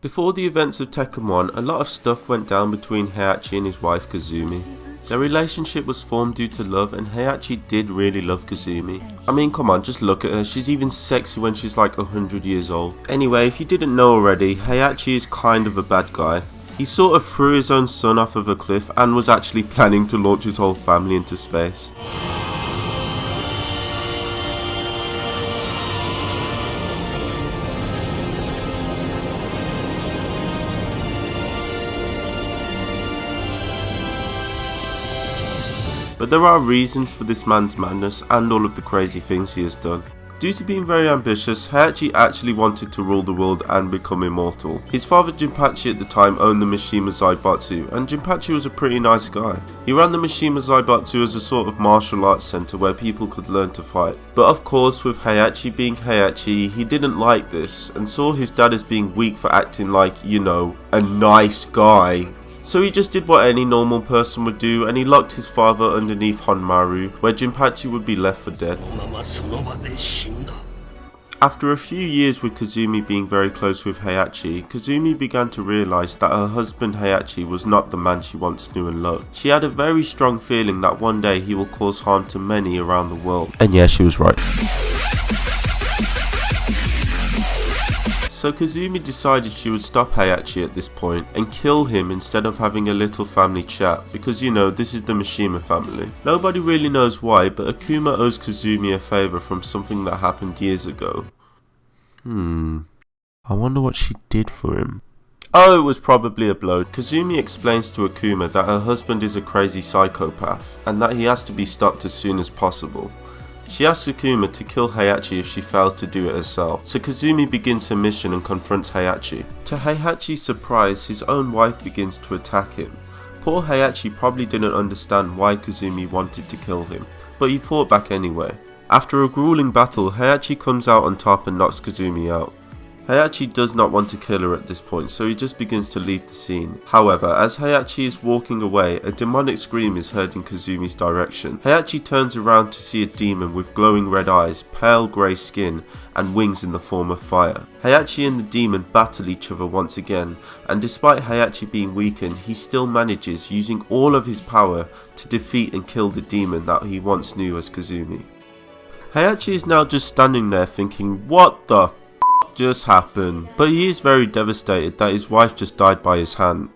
Before the events of Tekken 1, a lot of stuff went down between Heihachi and his wife Kazumi. Their relationship was formed due to love, and Heihachi did really love Kazumi. I mean, come on, just look at her, she's even sexy when she's like 100 years old. Anyway, if you didn't know already, Heihachi is kind of a bad guy. He sort of threw his own son off of a cliff and was actually planning to launch his whole family into space. But there are reasons for this man's madness and all of the crazy things he has done. Due to being very ambitious, Heihachi actually wanted to rule the world and become immortal. His father Jinpachi at the time owned the Mishimas Zaibatsu, and Jinpachi was a pretty nice guy. He ran the Mishimas Zaibatsu as a sort of martial arts centre where people could learn to fight. But of course, with Heihachi being Heihachi, he didn't like this and saw his dad as being weak for acting like, you know, a nice guy. So he just did what any normal person would do, and he locked his father underneath Honmaru, where Jinpachi would be left for dead. After a few years with Kazumi being very close with Heihachi, Kazumi began to realise that her husband Heihachi was not the man she once knew and loved. She had a very strong feeling that one day he will cause harm to many around the world. And yeah, she was right. So Kazumi decided she would stop Heihachi at this point and kill him instead of having a little family chat, because you know, this is the Mishima family. Nobody really knows why, but Akuma owes Kazumi a favour from something that happened years ago. I wonder what she did for him. Oh, it was probably a blow. Kazumi explains to Akuma that her husband is a crazy psychopath and that he has to be stopped as soon as possible. She asks Akuma to kill Heihachi if she fails to do it herself, so Kazumi begins her mission and confronts Heihachi. To Heihachi's surprise, his own wife begins to attack him. Poor Heihachi probably didn't understand why Kazumi wanted to kill him, but he fought back anyway. After a grueling battle, Heihachi comes out on top and knocks Kazumi out. Heihachi does not want to kill her at this point, so he just begins to leave the scene. However, as Heihachi is walking away, a demonic scream is heard in Kazumi's direction. Heihachi turns around to see a demon with glowing red eyes, pale grey skin, and wings in the form of fire. Heihachi and the demon battle each other once again, and despite Heihachi being weakened, he still manages, using all of his power, to defeat and kill the demon that he once knew as Kazumi. Heihachi is now just standing there thinking, what the just happened? But he is very devastated that his wife just died by his hand.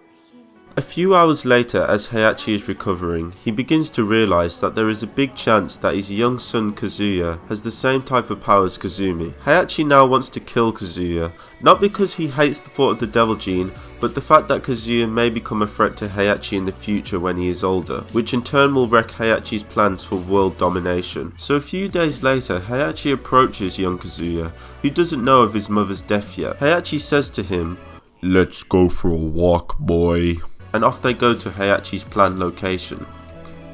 A few hours later, as Heihachi is recovering, he begins to realise that there is a big chance that his young son Kazuya has the same type of power as Kazumi. Heihachi now wants to kill Kazuya, not because he hates the thought of the devil gene, but the fact that Kazuya may become a threat to Heihachi in the future when he is older, which in turn will wreck Heihachi's plans for world domination. So a few days later, Heihachi approaches young Kazuya, who doesn't know of his mother's death yet. Heihachi says to him, "Let's go for a walk, boy." And off they go to Heihachi's planned location.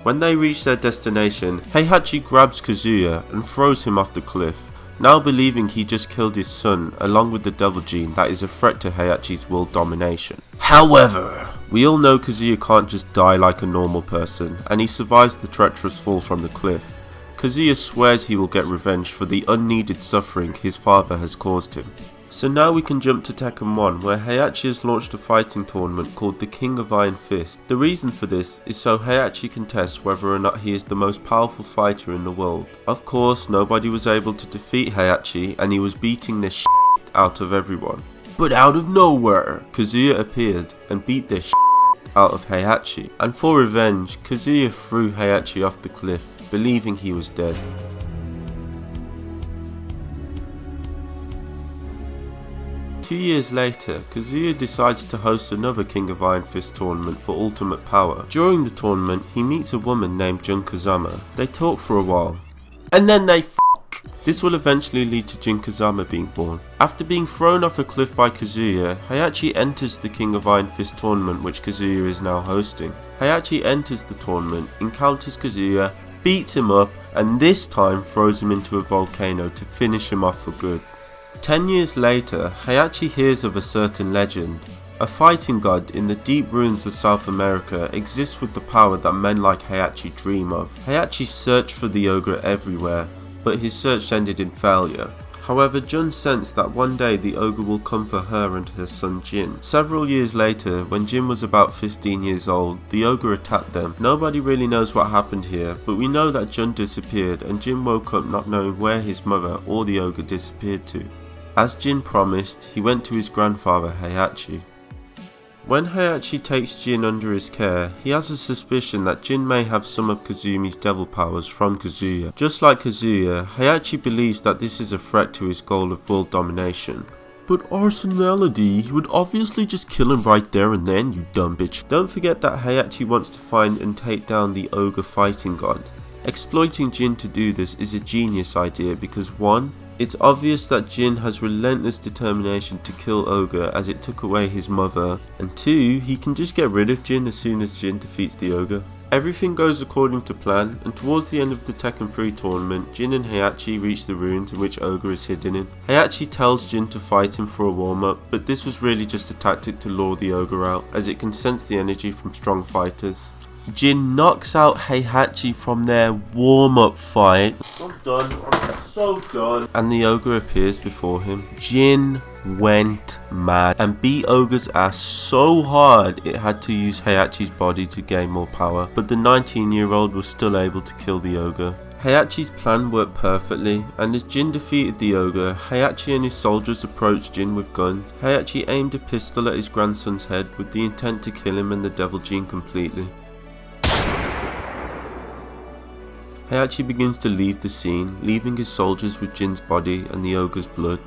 When they reach their destination, Heihachi grabs Kazuya and throws him off the cliff, now believing he just killed his son along with the devil gene that is a threat to Heihachi's world domination. However, we all know Kazuya can't just die like a normal person, and he survives the treacherous fall from the cliff. Kazuya swears he will get revenge for the unneeded suffering his father has caused him. So now we can jump to Tekken 1, where Heihachi has launched a fighting tournament called the King of Iron Fist. The reason for this is so Heihachi can test whether or not he is the most powerful fighter in the world. Of course, nobody was able to defeat Heihachi, and he was beating the shit out of everyone. But out of nowhere, Kazuya appeared and beat the shit out of Heihachi. And for revenge, Kazuya threw Heihachi off the cliff, believing he was dead. 2 years later, Kazuya decides to host another King of Iron Fist tournament for ultimate power. During the tournament, he meets a woman named Jin Kazama. They talk for a while, and then they fuck. This will eventually lead to Jin Kazama being born. After being thrown off a cliff by Kazuya, Heihachi enters the King of Iron Fist tournament which Kazuya is now hosting. Heihachi enters the tournament, encounters Kazuya, beats him up, and this time throws him into a volcano to finish him off for good. 10 years later, Heihachi hears of a certain legend. A fighting god in the deep ruins of South America exists with the power that men like Heihachi dream of. Heihachi searched for the ogre everywhere, but his search ended in failure. However, Jun sensed that one day the ogre will come for her and her son Jin. Several years later, when Jin was about 15 years old, the ogre attacked them. Nobody really knows what happened here, but we know that Jun disappeared and Jin woke up not knowing where his mother or the ogre disappeared to. As Jin promised, he went to his grandfather Heihachi. When Heihachi takes Jin under his care, he has a suspicion that Jin may have some of Kazumi's devil powers from Kazuya. Just like Kazuya, Heihachi believes that this is a threat to his goal of world domination. But Arsenalty, he would obviously just kill him right there and then, you dumb bitch. Don't forget that Heihachi wants to find and take down the ogre fighting god. Exploiting Jin to do this is a genius idea because 1. It's obvious that Jin has relentless determination to kill Ogre as it took away his mother, and 2. He can just get rid of Jin as soon as Jin defeats the Ogre. Everything goes according to plan, and towards the end of the Tekken 3 tournament, Jin and Heihachi reach the ruins in which Ogre is hidden in. Heihachi tells Jin to fight him for a warm-up, but this was really just a tactic to lure the Ogre out, as it can sense the energy from strong fighters. Jin knocks out Heihachi from their warm-up fight. I'm done. I'm so done. And the ogre appears before him. Jin went mad and beat Ogre's ass so hard it had to use Heihachi's body to gain more power, but the 19-year-old was still able to kill the ogre. Heihachi's plan worked perfectly, and as Jin defeated the ogre, Heihachi and his soldiers approached Jin with guns. Heihachi aimed a pistol at his grandson's head with the intent to kill him and the devil gene completely. Heihachi begins to leave the scene, leaving his soldiers with Jin's body and the ogre's blood.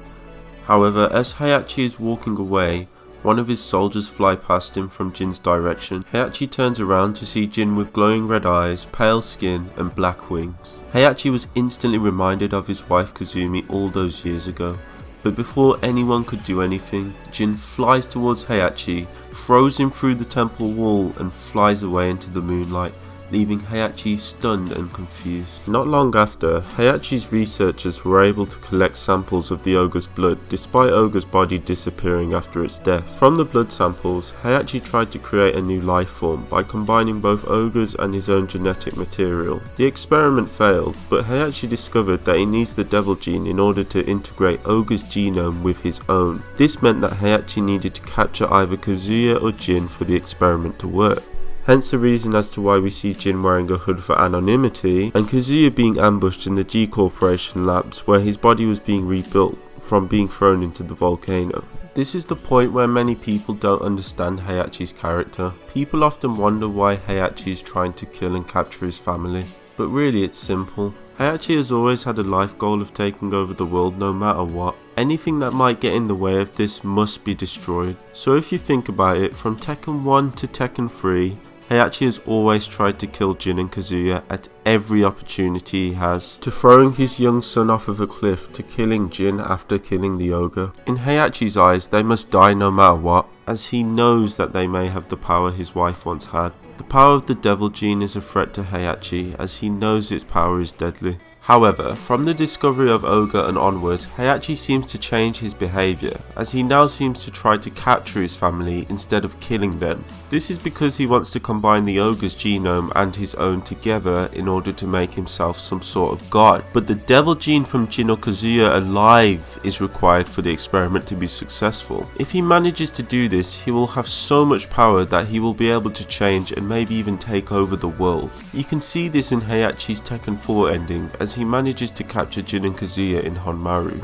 However, as Heihachi is walking away, one of his soldiers fly past him from Jin's direction. Heihachi turns around to see Jin with glowing red eyes, pale skin and black wings. Heihachi was instantly reminded of his wife Kazumi all those years ago. But before anyone could do anything, Jin flies towards Heihachi, throws him through the temple wall and flies away into the moonlight, leaving Heihachi stunned and confused. Not long after, Heihachi's researchers were able to collect samples of the ogre's blood despite Ogre's body disappearing after its death. From the blood samples, Heihachi tried to create a new life form by combining both Ogre's and his own genetic material. The experiment failed, but Heihachi discovered that he needs the devil gene in order to integrate Ogre's genome with his own. This meant that Heihachi needed to capture either Kazuya or Jin for the experiment to work. Hence the reason as to why we see Jin wearing a hood for anonymity, and Kazuya being ambushed in the G Corporation labs where his body was being rebuilt from being thrown into the volcano. This is the point where many people don't understand Heihachi's character. People often wonder why Heihachi is trying to kill and capture his family, but really it's simple. Heihachi has always had a life goal of taking over the world no matter what. Anything that might get in the way of this must be destroyed. So if you think about it, from Tekken 1 to Tekken 3, Heihachi has always tried to kill Jin and Kazuya at every opportunity he has, to throwing his young son off of a cliff to killing Jin after killing the ogre. In Heihachi's eyes, they must die no matter what, as he knows that they may have the power his wife once had. The power of the devil gene is a threat to Heihachi, as he knows its power is deadly. However, from the discovery of Ogre and onwards, Heihachi seems to change his behaviour, as he now seems to try to capture his family instead of killing them. This is because he wants to combine the Ogre's genome and his own together in order to make himself some sort of god. But the devil gene from Jin or Kazuya alive is required for the experiment to be successful. If he manages to do this, he will have so much power that he will be able to change and maybe even take over the world. You can see this in Heihachi's Tekken 4 ending, as he manages to capture Jin and Kazuya in Honmaru.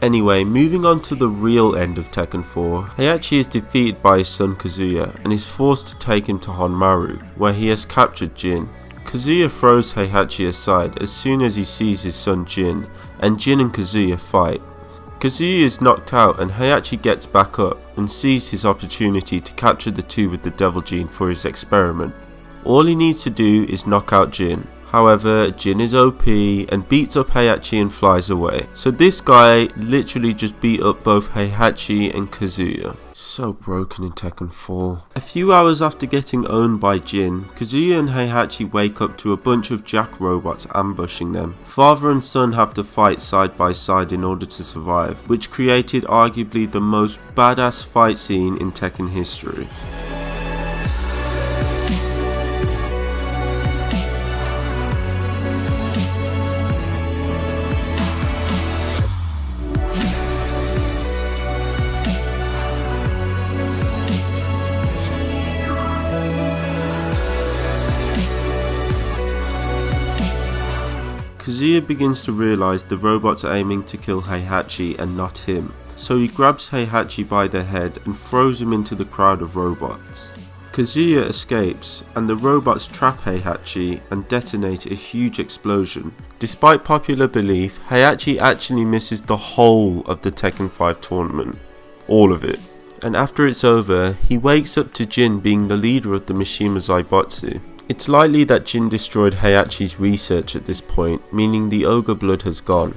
Anyway, moving on to the real end of Tekken 4, Heihachi is defeated by his son Kazuya and is forced to take him to Honmaru, where he has captured Jin. Kazuya throws Heihachi aside as soon as he sees his son Jin, and Jin and Kazuya fight. Kazuya is knocked out and Heihachi gets back up and sees his opportunity to capture the two with the devil gene for his experiment. All he needs to do is knock out Jin. However, Jin is OP and beats up Heihachi and flies away. So this guy literally just beat up both Heihachi and Kazuya. so broken in Tekken 4. A few hours after getting owned by Jin, Kazuya and Heihachi wake up to a bunch of Jack robots ambushing them. Father and son have to fight side by side in order to survive, which created arguably the most badass fight scene in Tekken history. Kazuya begins to realise the robots are aiming to kill Heihachi and not him, so he grabs Heihachi by the head and throws him into the crowd of robots. Kazuya escapes and the robots trap Heihachi and detonate a huge explosion. Despite popular belief, Heihachi actually misses the whole of the Tekken 5 tournament. All of it. And after it's over, he wakes up to Jin being the leader of the Mishimas Zaibutsu. It's likely that Jin destroyed Heihachi's research at this point, meaning the ogre blood has gone.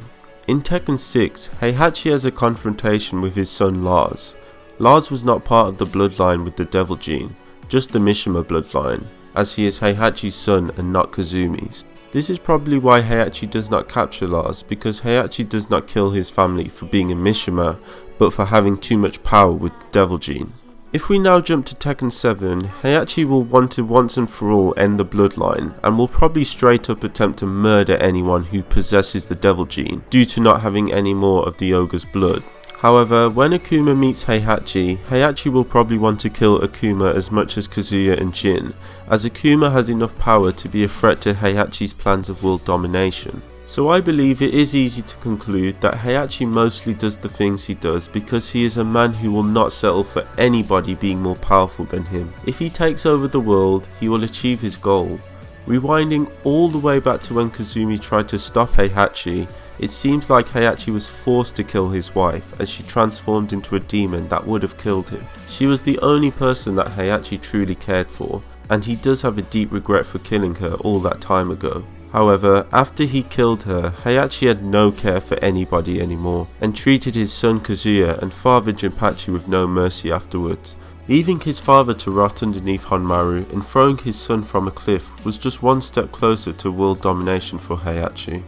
In Tekken 6, Heihachi has a confrontation with his son Lars. Lars was not part of the bloodline with the devil gene, just the Mishima bloodline, as he is Heihachi's son and not Kazumi's. This is probably why Heihachi does not capture Lars, because Heihachi does not kill his family for being a Mishima, but for having too much power with the devil gene. If we now jump to Tekken 7, Heihachi will want to once and for all end the bloodline, and will probably straight up attempt to murder anyone who possesses the devil gene, due to not having any more of the ogre's blood. However, when Akuma meets Heihachi, Heihachi will probably want to kill Akuma as much as Kazuya and Jin, as Akuma has enough power to be a threat to Heihachi's plans of world domination. So I believe it is easy to conclude that Heihachi mostly does the things he does because he is a man who will not settle for anybody being more powerful than him. If he takes over the world, he will achieve his goal. Rewinding all the way back to when Kazumi tried to stop Heihachi, it seems like Heihachi was forced to kill his wife as she transformed into a demon that would have killed him. She was the only person that Heihachi truly cared for, and he does have a deep regret for killing her all that time ago. However, after he killed her, Heihachi had no care for anybody anymore, and treated his son Kazuya and father Jinpachi with no mercy afterwards. Leaving his father to rot underneath Honmaru and throwing his son from a cliff was just one step closer to world domination for Heihachi.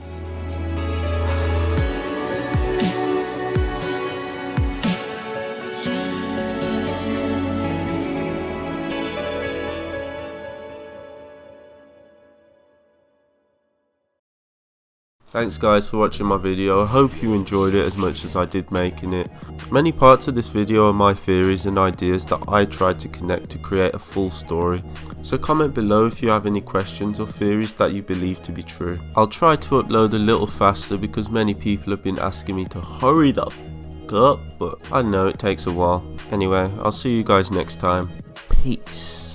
Thanks guys for watching my video. I hope you enjoyed it as much as I did making it. Many parts of this video are my theories and ideas that I tried to connect to create a full story. So comment below if you have any questions or theories that you believe to be true. I'll try to upload a little faster because many people have been asking me to hurry the f*** up, but I know it takes a while. Anyway, I'll see you guys next time. Peace.